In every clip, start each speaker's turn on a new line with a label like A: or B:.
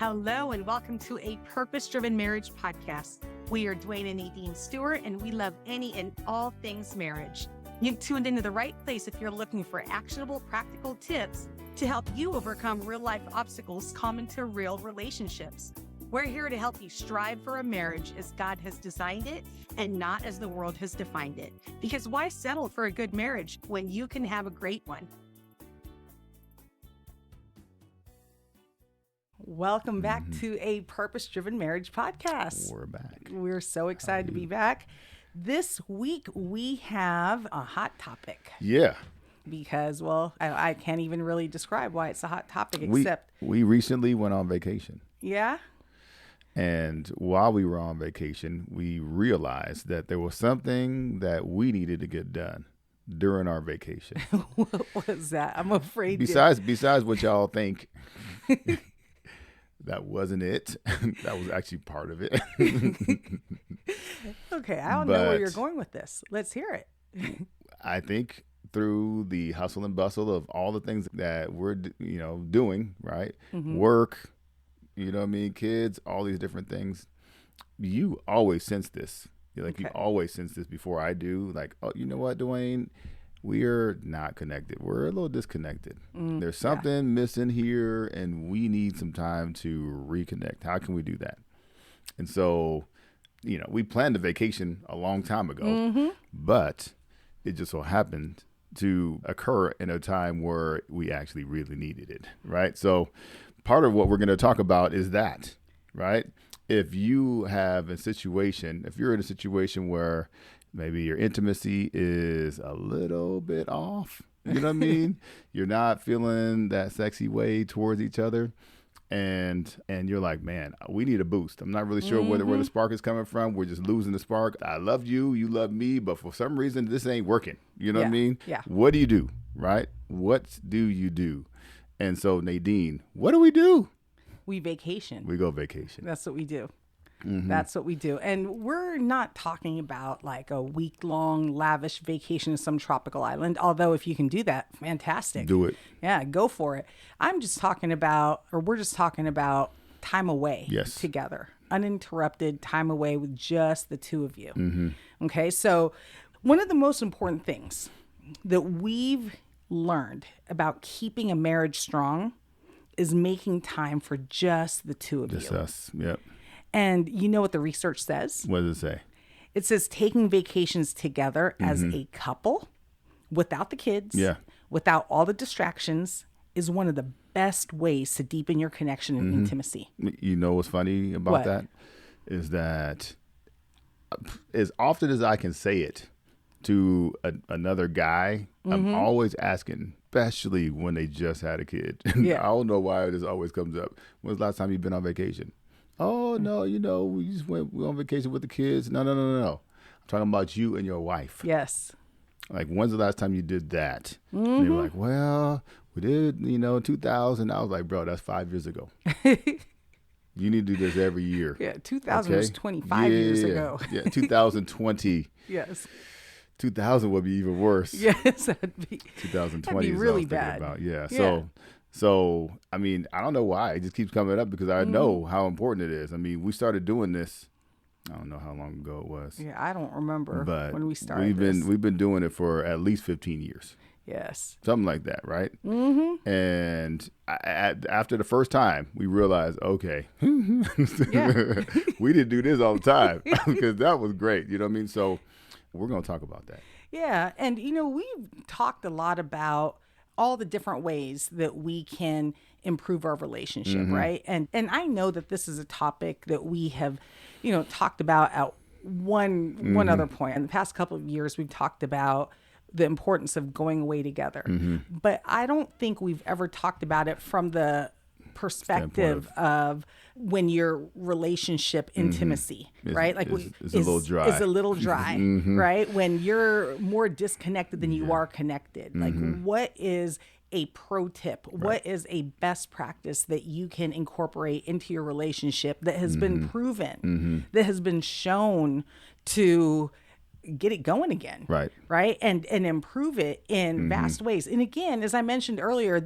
A: Hello, and welcome to a Purpose-Driven Marriage podcast. We are Dwayne and Nadine Stewart, and we love any and all things marriage. You've tuned into the right place if you're looking for actionable, practical tips to help you overcome real-life obstacles common to real relationships. We're here to help you strive for a marriage as God has designed it and not as the world has defined it. Because why settle for a good marriage when you can have a great one? Welcome back to a Purpose-Driven Marriage podcast.
B: We're back.
A: We're so excited to be back. This week, we have a hot topic.
B: Yeah.
A: Because, well, I can't even really describe why it's a hot topic, except...
B: We recently went on vacation.
A: Yeah?
B: And while we were on vacation, we realized that there was something that we needed to get done during our vacation.
A: What was that? I'm afraid
B: Besides what y'all think... That wasn't it. That was actually part of it.
A: Okay, I don't know where you're going with this. Let's hear it.
B: I think through the hustle and bustle of all the things that we're, doing, right? Mm-hmm. Work, kids, all these different things. You always sense this. You always sense this before I do. Like, oh, you know what, Dwayne? We are not connected. We're a little disconnected. There's something missing here, and we need some time to reconnect. How can we do that? And so, we planned a vacation a long time ago, but it just so happened to occur in a time where we actually really needed it, right? So part of what we're going to talk about is that, right? If you're in a situation where maybe your intimacy is a little bit off. You know what I mean? You're not feeling that sexy way towards each other. And you're like, man, we need a boost. I'm not really sure where the spark is coming from. We're just losing the spark. I love you. You love me. But for some reason, this ain't working. You know what I mean?
A: Yeah.
B: What do you do? Right? What do you do? And so, Nadine, what do we do?
A: We vacation.
B: We go vacation.
A: That's what we do. That's what we do. And we're not talking about like a week-long lavish vacation in some tropical island. Although if you can do that, fantastic.
B: Do it.
A: Yeah, go for it. we're just talking about time away together. Uninterrupted time away with just the two of you. Okay, so one of the most important things that we've learned about keeping a marriage strong is making time for just the two of you.
B: Just us, yep.
A: And you know what the research says?
B: What does it say?
A: It says taking vacations together as a couple without the kids, without all the distractions, is one of the best ways to deepen your connection and intimacy.
B: You know what's funny about that? Is that as often as I can say it to another guy, I'm always asking, especially when they just had a kid. I don't know why this always comes up. When's the last time you've been on vacation? Oh, no, we just went on vacation with the kids. No. I'm talking about you and your wife.
A: Yes.
B: Like, when's the last time you did that? And they were like, well, we did, 2000. I was like, bro, that's 5 years ago. You need to do this every year.
A: Yeah, 2000 was 25 years ago.
B: 2020.
A: Yes.
B: 2000 would be even worse.
A: Yes, that'd be
B: 2020
A: that'd be really bad.
B: So, I mean, I don't know why. It just keeps coming up because I know how important it is. I mean, we started doing this, I don't know how long ago it was.
A: Yeah, I don't remember when we started
B: we've been doing it for at least 15 years.
A: Yes.
B: Something like that, right? And after the first time, we realized, okay, we didn't do this all the time because that was great. You know what I mean? So we're going to talk about that.
A: Yeah. And, we've talked a lot about all the different ways that we can improve our relationship, right? And I know that this is a topic that we have, talked about at one other point. In the past couple of years, we've talked about the importance of going away together. But I don't think we've ever talked about it from the perspective of when your relationship intimacy, right? Like
B: it's a little dry.
A: Is a little dry, right? When you're more disconnected than you are connected. Like, what is a pro tip? Right. What is a best practice that you can incorporate into your relationship that has been proven, that has been shown to get it going again, right, and improve it in vast ways. And again, as I mentioned earlier,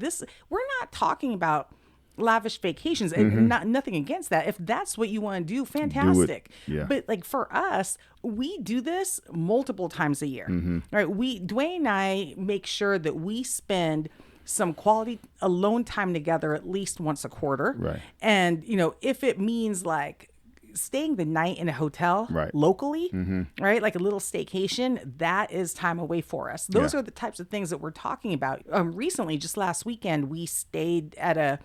A: we're not talking about lavish vacations, and nothing against that. If that's what you want to do, fantastic.
B: Yeah.
A: But like for us, we do this multiple times a year, right? Dwayne and I make sure that we spend some quality alone time together at least once a quarter.
B: Right.
A: And, if it means like staying the night in a hotel locally, right? Like a little staycation, that is time away for us. Those are the types of things that we're talking about. Recently, just last weekend, we stayed at a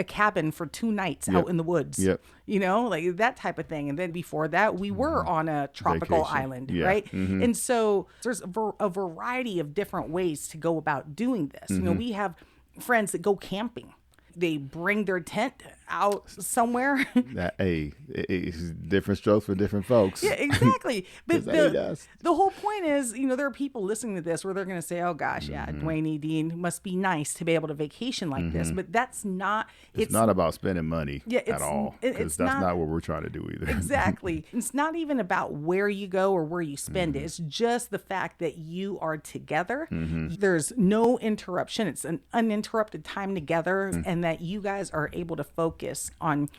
A: cabin for 2 nights out in the woods, like that type of thing. And then before that, we were on a tropical island, right? And so there's a variety of different ways to go about doing this. We have friends that go camping. They bring their tent out somewhere.
B: It's different strokes for different folks.
A: Yeah, exactly. But the whole point is, there are people listening to this where they're going to say, oh gosh, Dwayne E. Dean must be nice to be able to vacation like this. But that's not.
B: It's not about spending money at all. Because that's not what we're trying to do either.
A: Exactly. It's not even about where you go or where you spend it. It's just the fact that you are together. There's no interruption. It's an uninterrupted time together, and that you guys are able to focus on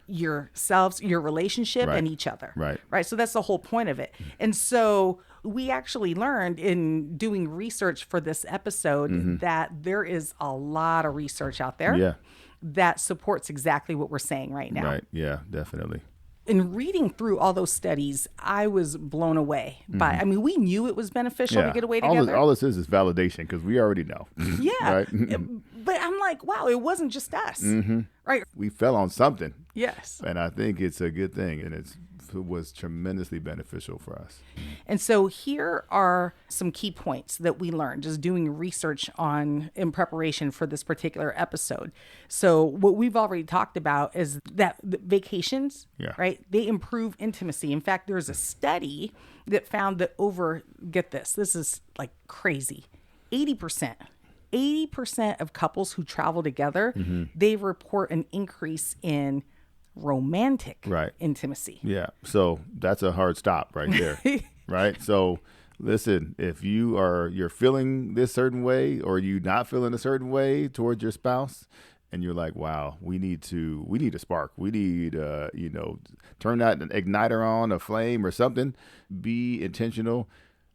A: yourselves, your relationship, and each other. Right. So that's the whole point of it. And so we actually learned in doing research for this episode that there is a lot of research out there that supports exactly what we're saying right now.
B: Right. Yeah, definitely.
A: In reading through all those studies, I was blown away by, we knew it was beneficial to get away together.
B: All this is validation because we already know.
A: Right? But I'm like, wow, it wasn't just us. Right.
B: We fell on something.
A: Yes.
B: And I think it's a good thing. And it was tremendously beneficial for us.
A: And so here are some key points that we learned just doing research on in preparation for this particular episode. So what we've already talked about is that the vacations, right? They improve intimacy. In fact, there's a study that found that get this is like crazy, 80% of couples who travel together, they report an increase in romantic intimacy.
B: Yeah. So that's a hard stop right there. Right. So listen, if you're feeling this certain way or you not feeling a certain way towards your spouse and you're like, wow, we need a spark. We need, turn that igniter on, a flame or something. Be intentional.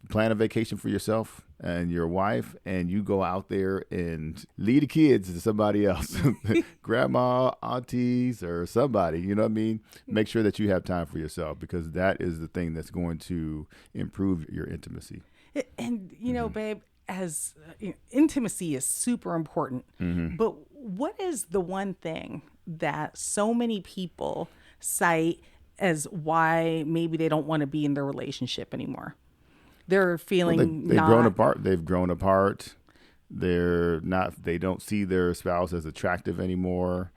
B: Plan a vacation for yourself and your wife, and you go out there and lead the kids to somebody else, grandma, aunties, or somebody, you know what I mean? Make sure that you have time for yourself because that is the thing that's going to improve your intimacy.
A: And, babe, as intimacy is super important, but what is the one thing that so many people cite as why maybe they don't want to be in their relationship anymore? They're feeling
B: they've grown apart. They've grown apart. They don't see their spouse as attractive anymore.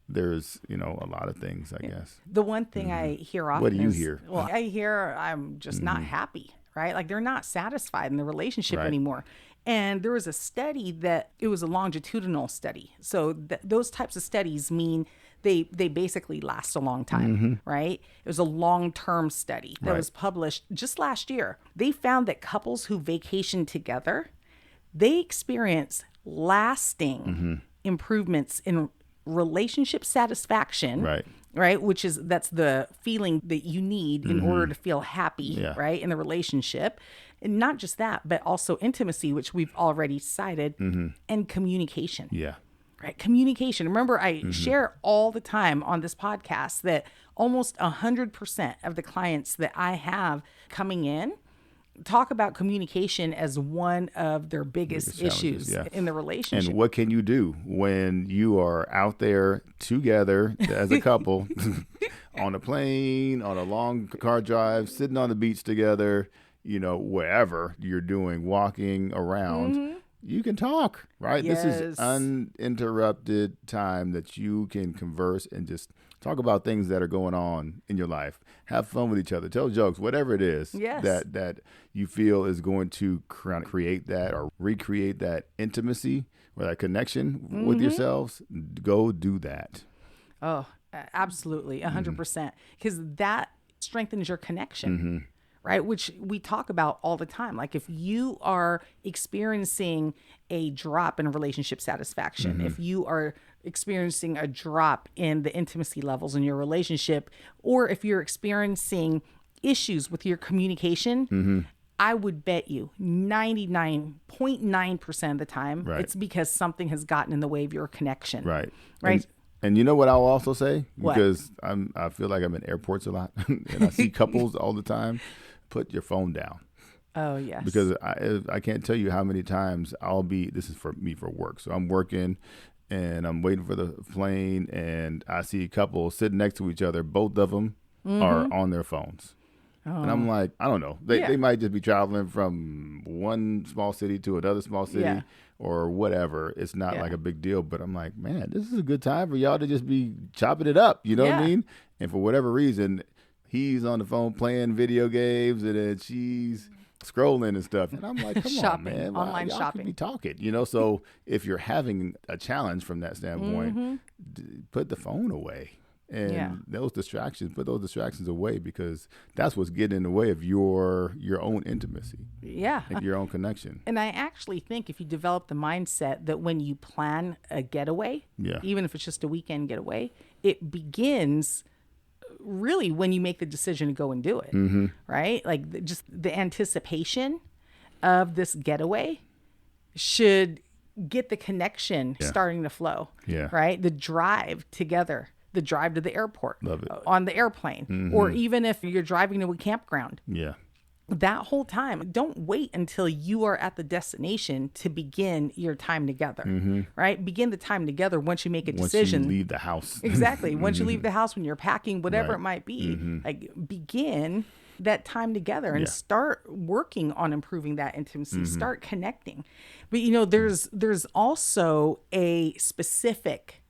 B: There's, a lot of things, I guess.
A: The one thing I hear often
B: What do you hear?
A: Well, I hear I'm just not happy, right? Like they're not satisfied in the relationship anymore. And there was a study it was a longitudinal study. So those types of studies mean they basically last a long time, right? It was a long-term study that was published just last year. They found that couples who vacation together, they experience lasting improvements in relationship satisfaction, right? That's the feeling that you need in order to feel happy, right, in the relationship. And not just that, but also intimacy, which we've already cited, and communication.
B: Yeah.
A: Right. Communication. Remember, I share all the time on this podcast that almost 100% of the clients that I have coming in talk about communication as one of their biggest issues in the relationship.
B: And what can you do when you are out there together as a couple on a plane, on a long car drive, sitting on the beach together, wherever you're doing, walking around, you can talk, right?
A: Yes.
B: This is uninterrupted time that you can converse and just talk about things that are going on in your life. Have fun with each other. Tell jokes, whatever it is that you feel is going to create that or recreate that intimacy or that connection with yourselves. Go do that.
A: Oh, absolutely. 100%. Because that strengthens your connection. right? Which we talk about all the time. Like if you are experiencing a drop in relationship satisfaction, if you are experiencing a drop in the intimacy levels in your relationship, or if you're experiencing issues with your communication, I would bet you 99.9% of the time,
B: Right.
A: it's because something has gotten in the way of your connection.
B: Right.
A: Right.
B: And you know what I'll also say?
A: What?
B: Because I feel like I'm in airports a lot and I see couples all the time. Put your phone down.
A: Oh, yes.
B: Because I can't tell you how many times this is for me for work. So I'm working and I'm waiting for the plane and I see a couple sitting next to each other. Both of them are on their phones. And I'm like, I don't know. They might just be traveling from one small city to another small city or whatever. It's not like a big deal. But I'm like, man, this is a good time for y'all to just be chopping it up. You know what I mean? And for whatever reason, he's on the phone playing video games and then she's scrolling and stuff. And I'm like, come on, man.
A: Online
B: y'all
A: shopping.
B: could be talking, you know? So if you're having a challenge from that standpoint, put the phone away. And put those distractions away because that's what's getting in the way of your own intimacy.
A: Yeah.
B: Like your own connection.
A: And I actually think if you develop the mindset that when you plan a getaway, even if it's just a weekend getaway, it begins really when you make the decision to go and do it, right? Like just the anticipation of this getaway should get the connection starting to flow, right? The drive together. The drive to the airport, on the airplane, or even if you're driving to a campground. That whole time, don't wait until you are at the destination to begin your time together, right? Begin the time together once you make a decision.
B: Once you leave the house.
A: Exactly. Once you leave the house, when you're packing, whatever it might be, like begin that time together and start working on improving that intimacy, start connecting. But there's also a specific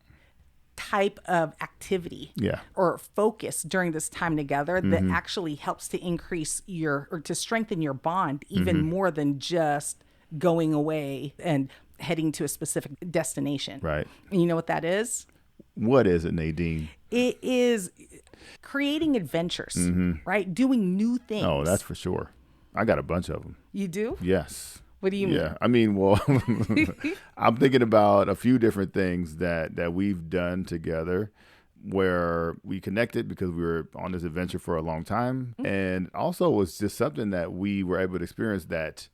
A: type of activity or focus during this time together that actually helps to increase or to strengthen your bond even more than just going away and heading to a specific destination.
B: Right.
A: And you know what that is?
B: What is it, Nadine?
A: It is creating adventures, right? Doing new things.
B: Oh, that's for sure. I got a bunch of them.
A: You do?
B: Yes.
A: What do you mean?
B: Yeah, I mean, well, I'm thinking about a few different things that we've done together where we connected because we were on this adventure for a long time. And also it was just something that we were able to experience that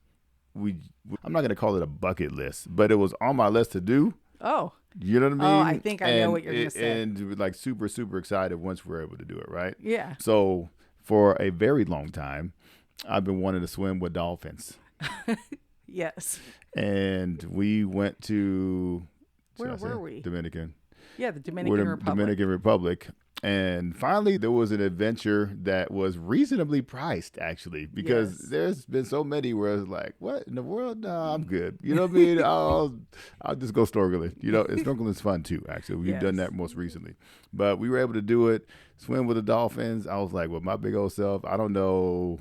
B: I'm not going to call it a bucket list, but it was on my list to do.
A: Oh.
B: You know what I mean?
A: Oh, I think I know what you're going to say.
B: And like super, super excited once we were able to do it, right?
A: Yeah.
B: So for a very long time, I've been wanting to swim with dolphins.
A: Yes.
B: And we went to
A: where were we?
B: Dominican.
A: Yeah, the Dominican Republic.
B: Dominican Republic. And finally, there was an adventure that was reasonably priced, actually, because there's been so many where it's like, what in the world? No, I'm good. You know what I mean? I'll just go snorkeling. You know, and snorkeling is fun too, actually. We've done that most recently. But we were able to do it, swim with the dolphins. I was like, well, my big old self, I don't know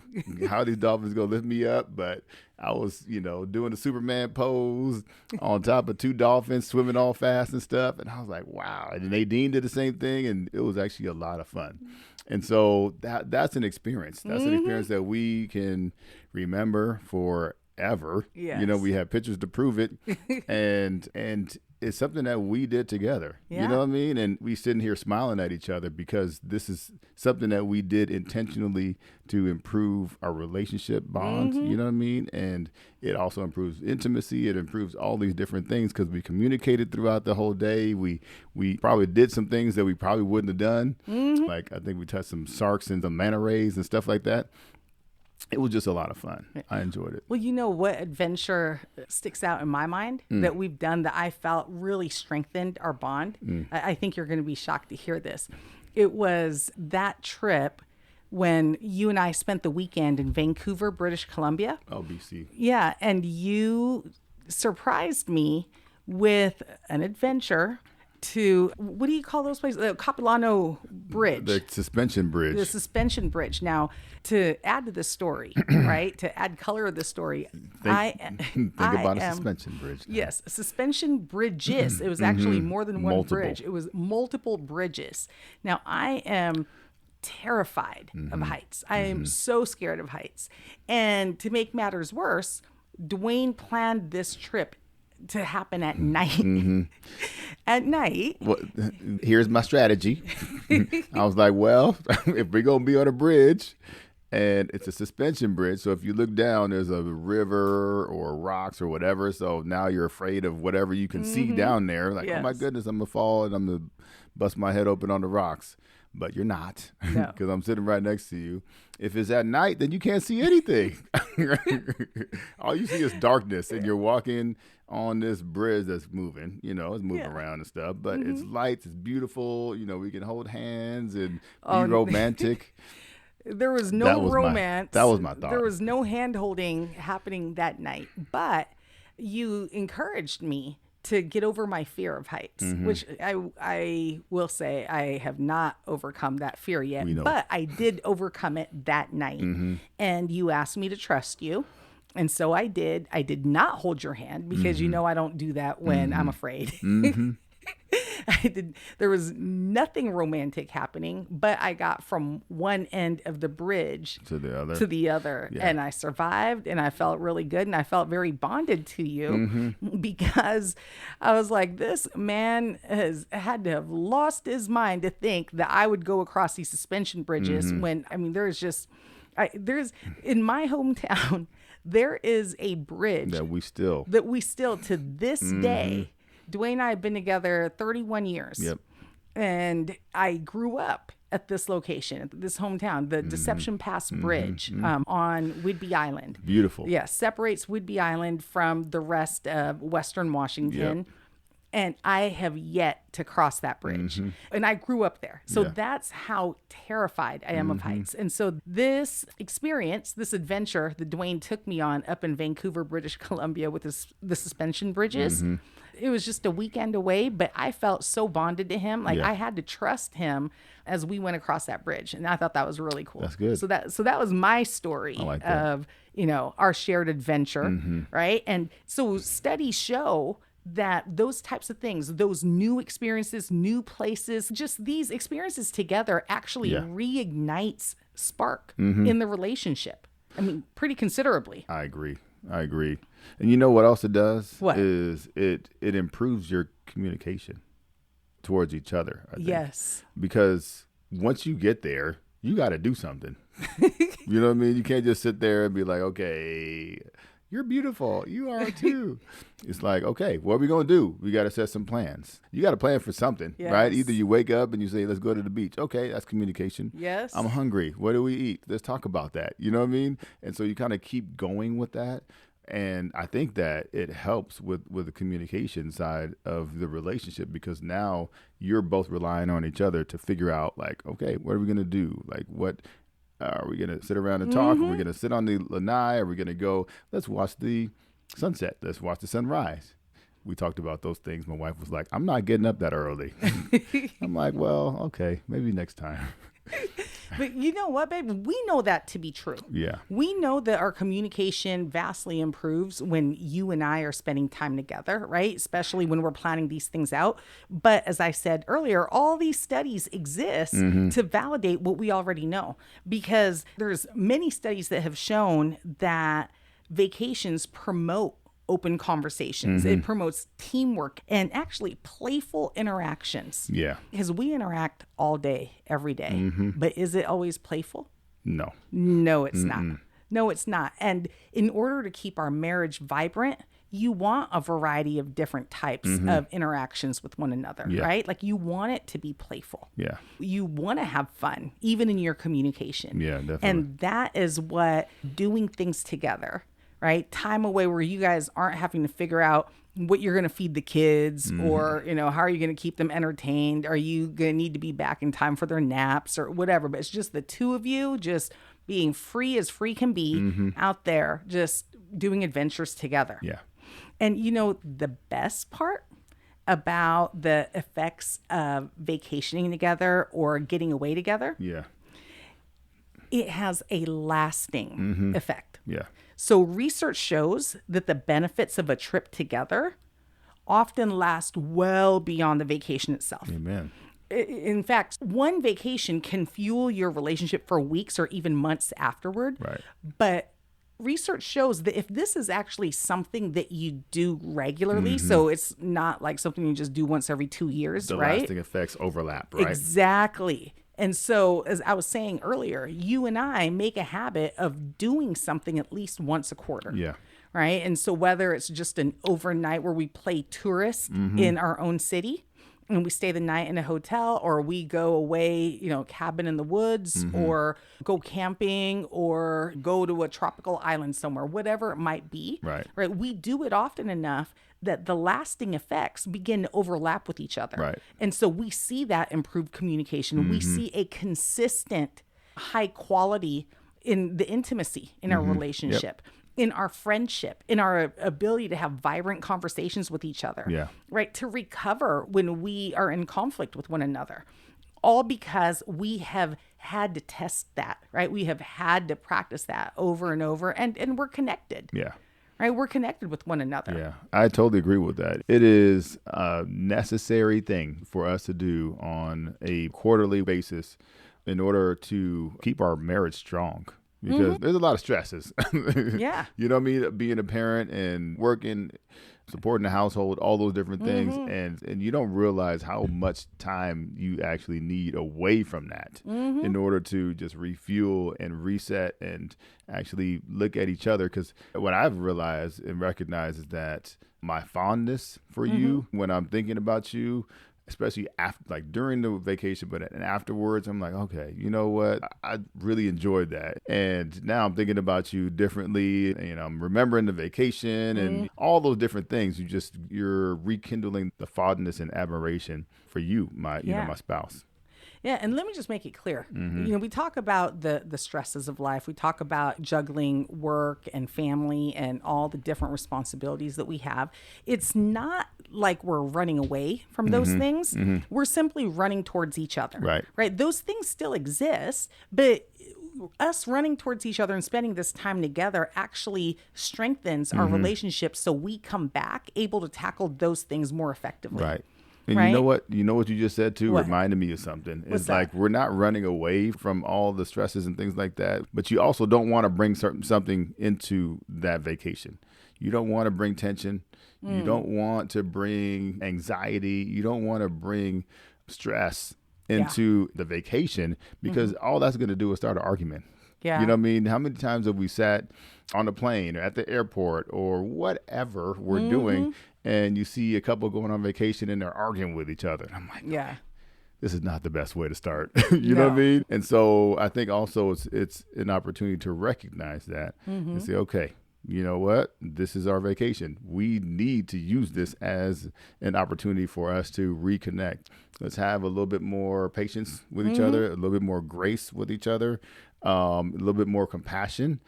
B: how these dolphins going to lift me up, but I was, doing the Superman pose on top of two dolphins, swimming all fast and stuff. And I was like, wow. And Nadine did the same thing, and it was actually a lot of fun. And so that's an experience. That's an experience that we can remember forever.
A: Yes.
B: We have pictures to prove it. and it's something that we did together.
A: Yeah.
B: You know what I mean? And we sitting here smiling at each other because this is something that we did intentionally to improve our relationship bond. You know what I mean? And it also improves intimacy. It improves all these different things because we communicated throughout the whole day. We probably did some things that we probably wouldn't have done. Like I think we touched some sharks and some manta rays and stuff like that. It was just a lot of fun. I enjoyed it.
A: Well, you know what adventure sticks out in my mind that we've done that I felt really strengthened our bond? I think you're going to be shocked to hear this. It was that trip when you and I spent the weekend in Vancouver, British Columbia.
B: Oh, BC.
A: Yeah, and you surprised me with an adventure to, what do you call those places? The Capilano Bridge.
B: The suspension bridge.
A: The suspension bridge. Now, to add to the story, right? To add color to the story,
B: think about a suspension bridge. Now.
A: Yes, suspension bridges. It was actually more than one
B: Multiple.
A: bridge. It was multiple bridges. Now, I am terrified of heights. I am so scared of heights. And to make matters worse, Dwayne planned this trip to happen at night. At night.
B: Well, here's my strategy. I was like, well, if we're going to be on a bridge, and it's a suspension bridge, so if you look down, there's a river or rocks or whatever. So now you're afraid of whatever you can see down there. Like, oh my goodness, I'm going to fall and I'm going to bust my head open on the rocks. But you're not, because I'm sitting right next to you. If it's at night, then you can't see anything. All you see is darkness, and you're walking on this bridge that's moving. You know, it's moving around and stuff, but it's lights, it's beautiful. You know, we can hold hands and be romantic.
A: There was no romance.
B: That was my thought.
A: There was no hand holding happening that night, but you encouraged me to get over my fear of heights, which I will say I have not overcome that fear yet, but I did overcome it that night. And you asked me to trust you. And so I did. I did not hold your hand because you know I don't do that when I'm afraid. There was nothing romantic happening, but I got from one end of the bridge to the other. And I survived, and I felt really good, and I felt very bonded to you because I was like, this man has had to have lost his mind to think that I would go across these suspension bridges when, I mean, there's in my hometown, there is a bridge that we still to this day. Dwayne and I have been together 31 years. Yep. And I grew up at this location, at this hometown, the Deception Pass Bridge on Whidbey Island.
B: Beautiful.
A: Yeah, separates Whidbey Island from the rest of Western Washington. Yep. And I have yet to cross that bridge. And I grew up there. So that's how terrified I am of heights. And so this experience, this adventure that Dwayne took me on up in Vancouver, British Columbia with the suspension bridges, it was just a weekend away, but I felt so bonded to him. Like I had to trust him as we went across that bridge. And I thought that was really cool.
B: That's good.
A: So that was my story of, you know, our shared adventure, right? And so studies show that those types of things, those new experiences, new places, just these experiences together actually reignites spark in the relationship. I mean, pretty considerably.
B: I agree. And you know what else it does?
A: What?
B: Is it improves your communication towards each other. I think.
A: Yes.
B: Because once you get there, you got to do something. You know what I mean? You can't just sit there and be like, okay, you're beautiful. You are too. It's like, okay, what are we going to do? We got to set some plans. You got to plan for something, right? Either you wake up and you say, let's go to the beach. Okay, that's communication.
A: Yes.
B: I'm hungry. What do we eat? Let's talk about that. You know what I mean? And so you kind of keep going with that. And I think that it helps with the communication side of the relationship, because now you're both relying on each other to figure out, like, okay, what are we going to do? Like, what are we going to sit around and talk? Are we going to sit on the lanai? Are we going to go, let's watch the sunset. Let's watch the sunrise. We talked about those things. My wife was like, I'm not getting up that early. I'm like, well, okay, maybe next time.
A: But you know what, babe? We know that to be true.
B: Yeah.
A: We know that our communication vastly improves when you and I are spending time together, right? Especially when we're planning these things out. But as I said earlier, all these studies exist to validate what we already know, because there's many studies that have shown that vacations promote open conversations. It promotes teamwork and actually playful interactions.
B: Yeah.
A: Because we interact all day, every day. But is it always playful?
B: No.
A: No, it's not. No, it's not. And in order to keep our marriage vibrant, you want a variety of different types of interactions with one another, right? Like, you want it to be playful.
B: Yeah.
A: You want to have fun, even in your communication.
B: Yeah, definitely.
A: And that is what doing things together, right? Time away where you guys aren't having to figure out what you're going to feed the kids or, you know, how are you going to keep them entertained? Are you going to need to be back in time for their naps or whatever? But it's just the two of you just being free as free can be out there, just doing adventures together.
B: Yeah.
A: And, you know, the best part about the effects of vacationing together or getting away together, it has a lasting effect.
B: Yeah.
A: So research shows that the benefits of a trip together often last well beyond the vacation itself.
B: Amen.
A: In fact, one vacation can fuel your relationship for weeks or even months afterward.
B: Right.
A: But research shows that if this is actually something that you do regularly, so it's not like something you just do once every 2 years,
B: The
A: right?
B: lasting effects overlap, right?
A: Exactly. And so, as I was saying earlier, you and I make a habit of doing something at least once a quarter.
B: Yeah.
A: Right. And so, whether it's just an overnight where we play tourist in our own city and we stay the night in a hotel, or we go away, cabin in the woods, or go camping, or go to a tropical island somewhere, whatever it might be.
B: Right.
A: Right. We do it often enough that the lasting effects begin to overlap with each other.
B: Right.
A: And so we see that improved communication. We see a consistent high quality in the intimacy in our relationship, in our friendship, in our ability to have vibrant conversations with each other.
B: Yeah.
A: Right. To recover when we are in conflict with one another. All because we have had to test that, right? We have had to practice that over and over, and we're connected.
B: Yeah.
A: Right? We're connected with one another.
B: Yeah, I totally agree with that. It is a necessary thing for us to do on a quarterly basis in order to keep our marriage strong. Because there's a lot of stresses.
A: Yeah.
B: You know what I mean? Being a parent and working, supporting the household, all those different things. And you don't realize how much time you actually need away from that in order to just refuel and reset and actually look at each other. Because what I've realized and recognized is that my fondness for you, when I'm thinking about you, especially after, like during the vacation, and afterwards, I'm like, okay, you know what? I really enjoyed that. And now I'm thinking about you differently. I'm remembering the vacation and all those different things. You're rekindling the fondness and admiration for you, my spouse.
A: Yeah, and let me just make it clear. We talk about the stresses of life. We talk about juggling work and family and all the different responsibilities that we have. It's not like we're running away from those things. We're simply running towards each other.
B: Right.
A: Right. Those things still exist, but us running towards each other and spending this time together actually strengthens our relationship, so we come back able to tackle those things more effectively.
B: Right. And
A: right?
B: you know what? You know what you just said too
A: What?
B: reminded me of something.
A: What's
B: It's
A: that?
B: like we're not running away from all the stresses and things like that, but you also don't want to bring something into that vacation. You don't want to bring tension. You don't want to bring anxiety. You don't want to bring stress into the vacation, because all that's going to do is start an argument.
A: Yeah.
B: You know what I mean? How many times have we sat on a plane or at the airport or whatever we're doing, and you see a couple going on vacation and they're arguing with each other? And I'm like,
A: Yeah.
B: this is not the best way to start. You know what I mean? And so I think also it's an opportunity to recognize that and say, okay, you know what? This is our vacation. We need to use this as an opportunity for us to reconnect. Let's have a little bit more patience with each other, a little bit more grace with each other, a little bit more compassion,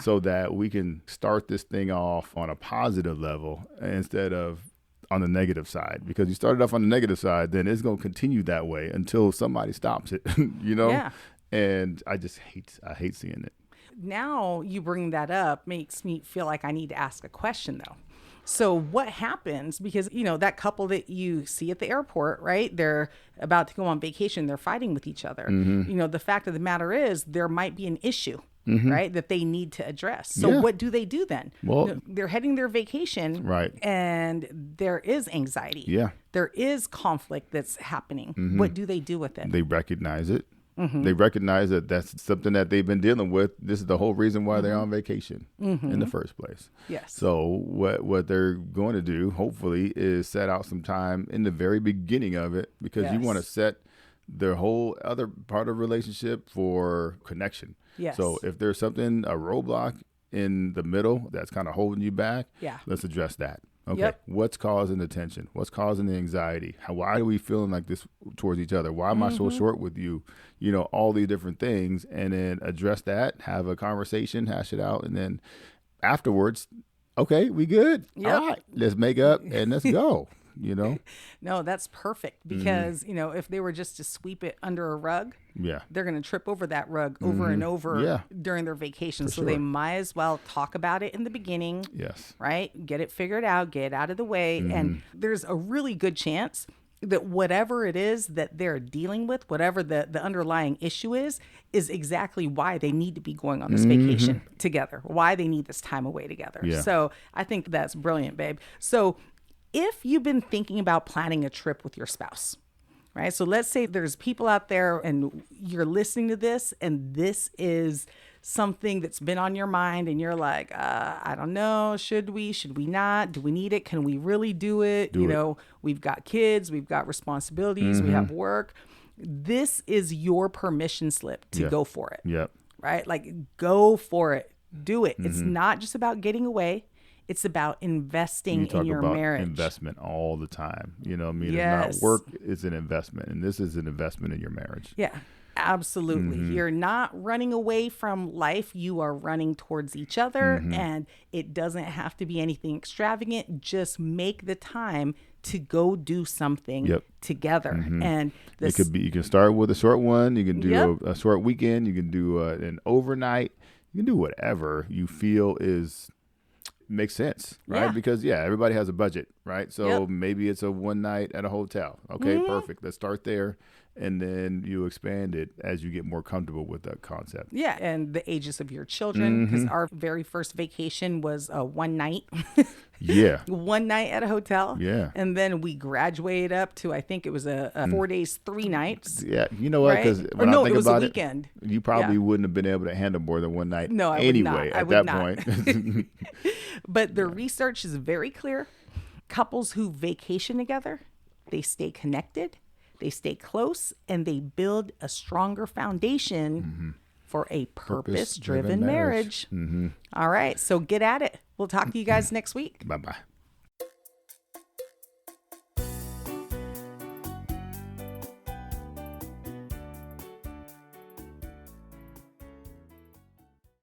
B: so that we can start this thing off on a positive level instead of on the negative side. Because you started off on the negative side, then it's going to continue that way until somebody stops it,
A: Yeah.
B: And I hate seeing it.
A: Now you bring that up makes me feel like I need to ask a question, though. So what happens, because, that couple that you see at the airport, right? They're about to go on vacation. They're fighting with each other. The fact of the matter is there might be an issue, right, that they need to address. So what do they do then?
B: Well,
A: they're heading their vacation,
B: right,
A: and there is anxiety.
B: Yeah.
A: There is conflict that's happening. What do they do with it?
B: They recognize it. They recognize that that's something that they've been dealing with. This is the whole reason why they're on vacation in the first place.
A: Yes.
B: So what they're going to do, hopefully, is set out some time in the very beginning of it, because you want to set the whole other part of the relationship for connection.
A: Yes.
B: So if there's something, a roadblock in the middle that's kind of holding you back, let's address that. Okay.
A: Yep.
B: What's causing the tension? What's causing the anxiety? Why are we feeling like this towards each other? Why am I so short with you? All these different things, and then address that, have a conversation, hash it out. And then afterwards, okay, we good.
A: Yep.
B: All right, let's make up and let's go.
A: No, that's perfect, because, if they were just to sweep it under a rug, they're going to trip over that rug over and over during their vacation. So they might as well talk about it in the beginning.
B: Yes.
A: Right? Get it figured out, get it out of the way. And there's a really good chance that whatever it is that they're dealing with, whatever the underlying issue is exactly why they need to be going on this vacation together, why they need this time away together.
B: Yeah.
A: So I think that's brilliant, babe. So if you've been thinking about planning a trip with your spouse, right? So let's say there's people out there and you're listening to this and this is something that's been on your mind and you're like, I don't know, should we not? Do we need it? Can we really do it? You know, we've got kids, we've got responsibilities, we have work. This is your permission slip to go for it.
B: Yep.
A: Right? Like, go for it. Do it. It's not just about getting away. It's about investing in your marriage.
B: Investment all the time. You know what I mean?
A: Yes.
B: It's not work, it's an investment. And this is an investment in your marriage.
A: Yeah, absolutely. You're not running away from life. You are running towards each other. And it doesn't have to be anything extravagant. Just make the time to go do something together. And this,
B: it could be, you can start with a short one. You can do a short weekend. You can do an overnight. You can do whatever you feel makes sense, right? Because everybody has a budget, right? So maybe it's a one night at a hotel. Okay, perfect. Let's start there. And then you expand it as you get more comfortable with that concept.
A: Yeah, and the ages of your children, because our very first vacation was one night. One night at a hotel.
B: Yeah.
A: And then we graduated up to, I think it was a 4 days, 3 nights.
B: Yeah, you know what? Because
A: Right?
B: when
A: Or no,
B: I think
A: it was
B: about
A: a weekend.
B: you probably wouldn't have been able to handle more than one night.
A: No, I
B: anyway,
A: would not. I
B: at
A: would
B: that
A: not.
B: point.
A: But the research is very clear. Couples who vacation together, they stay connected, they stay close, and they build a stronger foundation for a purpose-driven marriage. All right, so get at it. We'll talk to you guys next week.
B: Bye-bye.